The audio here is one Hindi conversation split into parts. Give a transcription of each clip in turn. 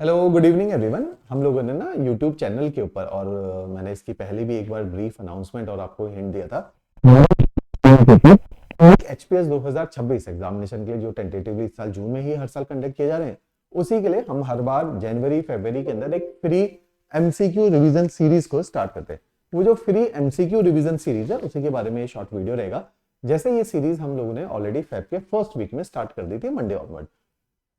Hello good evening everyone. हम लोगों ने ना यूट्यूब चैनल के ऊपर और मैंने इसकी पहले भी एक बार ब्रीफ अनाउंसमेंट और आपको हिंट दिया था एक एचपीएस 2026 एग्जामिनेशन के लिए जो टेंटेटिवली इस साल जून में ही हर साल कंडक्ट किए जा रहे हैं, उसी के लिए हम हर बार जनवरी फरवरी के अंदर एक फ्री एमसीक्यू रिवीजन सीरीज को स्टार्ट करते हैं। वो जो फ्री एमसीक्यू रिवीजन सीरीज है उसी के बारे में ये शॉर्ट वीडियो रहेगा। जैसे ये सीरीज हम लोगों ने ऑलरेडी फेब के फर्स्ट वीक में स्टार्ट कर दी थी मंडे ऑनवर्ड।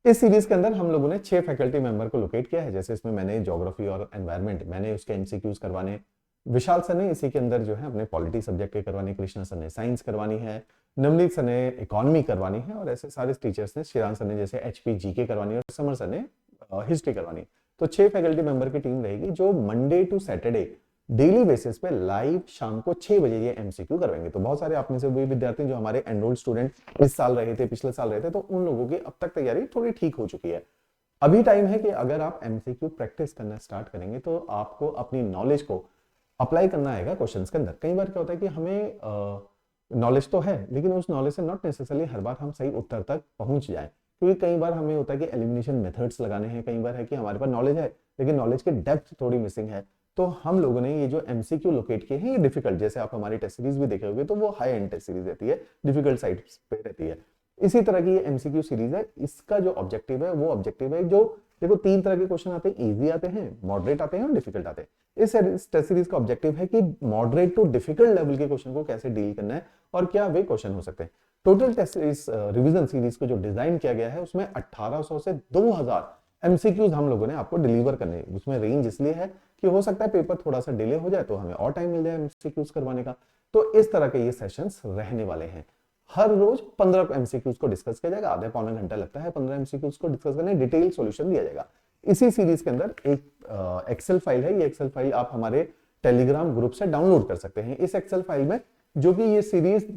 इस सीरीज के अंदर हम लोगों ने 6 फैकल्टी मेंबर को लोकेट किया है। जैसे इसमें मैंने ज्योग्राफी और एनवायरनमेंट मैंने उसके एमसीक्यूज करवाने, विशाल सर ने इसी के अंदर जो है अपने पॉलिटी सब्जेक्ट के करवानी, कृष्णा सर ने साइंस करवानी है, नवनीत सर ने इकोनॉमी करवानी है और ऐसे सारे टीचर्स ने, श्रीराम सर ने जैसे एचपी जीके करवानी है और समर सर ने हिस्ट्री करवानी है। तो 6 फैकल्टी मेंबर की टीम रहेगी जो Monday to Saturday daily basis पे लाइव शाम को 6 बजे ये एमसीक्यू करवाएंगे। तो बहुत सारे आप में से वही विद्यार्थी जो हमारे एनरोल्ड स्टूडेंट इस साल रहे थे, पिछले साल रहे थे, तो उन लोगों की अब तक तैयारी थोड़ी ठीक हो चुकी है। अभी टाइम है कि अगर आप एमसीक्यू प्रैक्टिस करना स्टार्ट करेंगे तो आपको अपनी नॉलेज को अप्लाई करना आएगा क्वेश्चंस के अंदर। कई बार क्या होता है कि हमें नॉलेज तो है लेकिन उस नॉलेज से नॉट नेसेसरली हर बार हम सही उत्तर तक पहुंच जाए, क्योंकि कई बार हमें होता है कि एलिमिनेशन मेथड्स लगाने हैं, कई बार है कि हमारे पास नॉलेज है लेकिन नॉलेज के डेप्थ थोड़ी मिसिंग है। तो हम लोगों ने ये जो एमसीक्यू लोकेट किए हैं ये डिफिकल्ट, जैसे आप हमारी टेस्ट सीरीज भी देखे होंगे तो वो हाई एंड टेस्ट सीरीज रहती है, डिफिकल्ट साइड पे रहती है। इसी तरह की ये एमसीक्यू सीरीज है। इसका जो ऑब्जेक्टिव है वो ऑब्जेक्टिव है जो, देखो 3 तरह के क्वेश्चन आते हैं, इजी आते हैं, मॉडरेट आते हैं और डिफिकल्ट आते हैं। इस टेस्ट सीरीज का ऑब्जेक्टिव है कि मॉडरेट टू डिफिकल्ट लेवल के क्वेश्चन को कैसे डील करना है और क्या वे क्वेश्चन हो सकते हैं। टोटल टेस्ट इस रिवीजन सीरीज को जो डिजाइन किया गया है उसमें 1800 से 2000 एमसीक्यूज हम लोगों ने आपको डिलीवर करने हैं। उसमें रेंज इसलिए है कि हो सकता है पेपर थोड़ा सा डिले हो जाए तो हमें और टाइम मिल जाए एमसीक्यूज करवाने का। तो इस तरह के ये सेशंस रहने वाले हैं। हर रोज 15 एमसीक्यूज को डिस्कस किया जाएगा, आधे पौने घंटा लगता है 15 एमसीक्यूज को डिस्कस करने, डिटेल सॉल्यूशन दिया जाएगा। इसी सीरीज के अंदर एक एक्सेल फाइल है। ये एक्सेल फाइल आप हमारे टेलीग्राम ग्रुप से डाउनलोड कर सकते हैं। इस एक्सेल फाइल में, जो कि ये सीरीज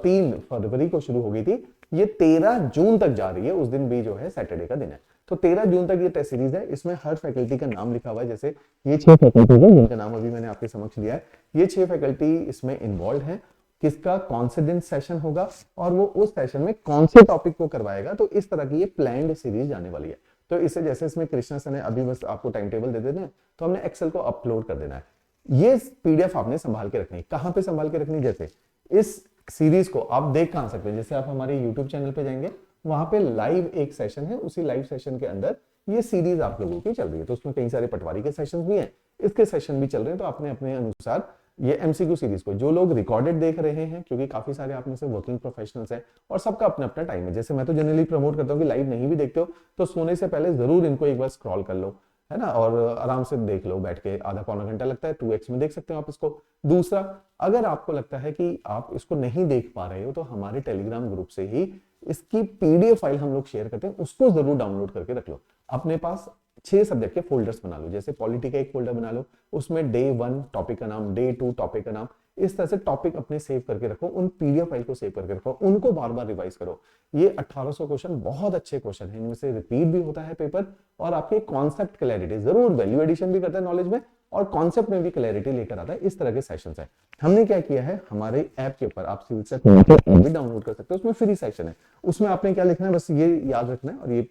3 फरवरी को शुरू हो गई थी, ये 13 जून तक जा रही है। उस दिन भी जो है सैटरडे का दिन है। तो 13 जून तक ये टेस्ट सीरीज है। इसमें हर फैकल्टी का नाम लिखा हुआ है। जैसे ये 6 फैकल्टी है जिनका नाम अभी मैंने आपके समक्ष लिया है। ये 6 फैकल्टी इसमें इन्वॉल्व है। किसका कौन से दिन सेशन होगा और वो उस सेशन में कौन से टॉपिक को करवाएगा। तो इस तरह की ये प्लान्ड सीरीज आने वाली है। तो इसे जैसे इसमें कृष्णा सर ने अभी बस आपको टाइम टेबल दे देना है, तो हमने एक्सेल को अपलोड कर देना है। ये पीडीएफ आपने संभाल के रखनी है। कहां पे संभाल के रखनी, जैसे इस सीरीज को आप देख कहां सकते हैं, जैसे आप हमारे यूट्यूब चैनल पे जाएंगे, वहां पे लाइव एक सेशन है। उसी लाइव सेशन के अंदर ये सीरीज आप लोगों की चल रही है। तो उसमें कई सारे पटवारी के सेशंस भी हैं, इसके सेशन भी चल रहे हैं। तो अपने अपने अनुसार ये एमसीक्यू सीरीज को, जो लोग रिकॉर्डेड देख रहे हैं, क्योंकि काफी सारे आप में से वर्किंग प्रोफेशनल्स हैं और सबका अपना अपना टाइम है। जैसे मैं तो जनरली प्रमोट करता हूँ कि लाइव नहीं भी देखते हो तो सोने से पहले जरूर इनको एक बार स्क्रॉल कर लो, है ना, और आराम से देख लो बैठ के। आधा पौना घंटा लगता है, 2x में देख सकते हो आप इसको। दूसरा, अगर आपको लगता है कि आप इसको नहीं देख पा रहे हो तो हमारे टेलीग्राम ग्रुप से ही इसकी पीडीएफ फाइल हम लोग शेयर करते हैं, उसको जरूर डाउनलोड करके रख लो। अपने पास 6 सब्जेक्ट के फोल्डर्स बना लो। जैसे पॉलिटी का एक फोल्डर बना लो, उसमें डे 1 टॉपिक का नाम, डे 2 टॉपिक का नाम, इस तरह से टॉपिक अपने सेव करके रखो। उन पीडीएफ फाइल को सेव करके रखो, उनको बार बार रिवाइज करो। ये 1800 क्वेश्चन बहुत अच्छे क्वेश्चन हैं, इनमें से रिपीट भी होता है पेपर और आपके कॉन्सेप्ट क्लैरिटी जरूर, वैल्यू एडिशन भी करता है नॉलेज में और कॉन्सेप्ट में भी क्लैरिटी लेकर आता है। इस तरह के सेशंस है। हमने क्या किया है, हमारे ऐप के ऊपर आप सिविल सेट भी डाउनलोड कर सकते हो, उसमें फ्री सेशन है। उसमें आपने क्या लिखना है, बस ये याद रखना है और ये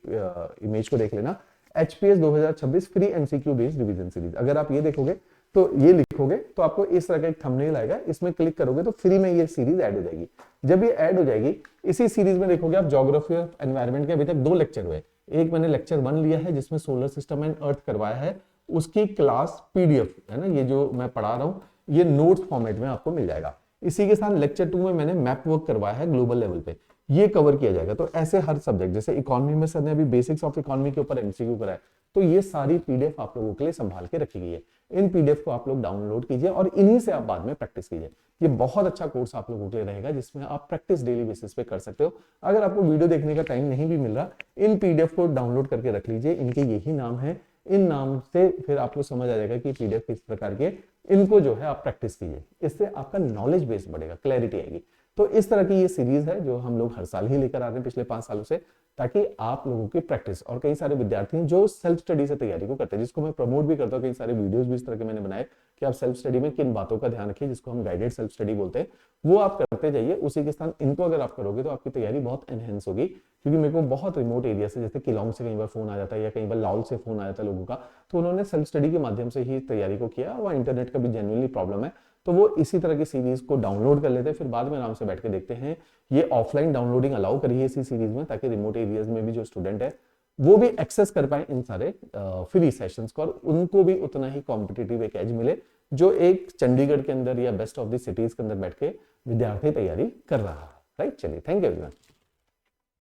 इमेज को देख लेना, HPS 2026 free MCQ based revision series. अगर आप ये देखोगे तो ये लिखोगे तो आपको इस तरह का एक थंबनेल आएगा, इसमें क्लिक करोगे तो फ्री में ये सीरीज ऐड हो जाएगी। जब ये ऐड हो जाएगी, इसी सीरीज में देखोगे आप ज्योग्राफी और एनवायरनमेंट के अभी तक 2 लेक्चर हुए। एक मैंने लेक्चर 1 लिया है जिसमें सोलर सिस्टम एंड अर्थ करवाया है, उसकी क्लास पीडीएफ है ना, ये जो मैं पढ़ा रहा हूँ ये नोट्स फॉर्मेट में आपको मिल जाएगा। इसी के साथ लेक्चर 2 में मैंने मैप वर्क करवाया है ग्लोबल लेवल पे, ये कवर किया जाएगा। तो ऐसे हर सब्जेक्ट, जैसे इकोनॉमी में सर ने अभी बेसिक्स ऑफ इकोनॉमी के ऊपर एमसीक्यू कराया, तो ये सारी पीडीएफ आप लोगों के लिए संभाल के रखी गई है। इन पीडीएफ को आप लोग डाउनलोड कीजिए और इन्हीं से आप बाद में प्रैक्टिस कीजिए। ये बहुत अच्छा कोर्स आप लोगों के लिए रहेगा जिसमें आप प्रैक्टिस डेली बेसिस पे कर सकते हो। अगर आपको वीडियो देखने का टाइम नहीं भी मिल रहा, इन पीडीएफ को डाउनलोड करके रख लीजिए, इनके यही नाम है। इन नाम से फिर आपको समझ आ जाएगा कि पीडीएफ किस प्रकार के, इनको जो है आप प्रैक्टिस कीजिए, इससे आपका नॉलेज बेस बढ़ेगा, क्लैरिटी आएगी। तो इस तरह की ये सीरीज है जो हम लोग हर साल ही लेकर आ रहे हैं पिछले 5 सालों से। ताकि आप लोगों की प्रैक्टिस, और कई सारे विद्यार्थी हैं जो सेल्फ स्टडी से तैयारी को करते हैं, जिसको मैं प्रमोट भी करता हूँ, कई सारे वीडियोस भी इस तरह के मैंने बनाए कि आप सेल्फ स्टडी में किन बातों का ध्यान रखिए, जिसको हम गाइडेड सेल्फ स्टडी बोलते हैं, वो आप करते जाइए। उसी के साथ इनको अगर आप करोगे तो आपकी तैयारी बहुत एनहेंस होगी। क्योंकि मेरे को बहुत रिमोट एरिया से, जैसे किलोंग से कई बार फोन आ जाता है या कई बार लाहौल से फोन आ जाता है लोगों का, तो उन्होंने सेल्फ स्टडी के माध्यम से ही तैयारी को किया। वहाँ इंटरनेट का भी जेन्युइनली प्रॉब्लम है, तो वो इसी तरह की सीरीज को डाउनलोड कर लेते हैं, फिर बाद में आराम से बैठ के देखते हैं। ये ऑफलाइन डाउनलोडिंग अलाउ करिए इसी सीरीज में, ताकि रिमोट एरियाज में भी जो स्टूडेंट है वो भी एक्सेस कर पाए इन सारे फ्री सेशंस को, और उनको भी उतना ही कॉम्पिटिटिव एक एज मिले जो एक चंडीगढ़ के अंदर या बेस्ट ऑफ द सिटीज के अंदर बैठ के विद्यार्थी तैयारी कर रहा है। राइट, चलिए, थैंक यू एवरीवन।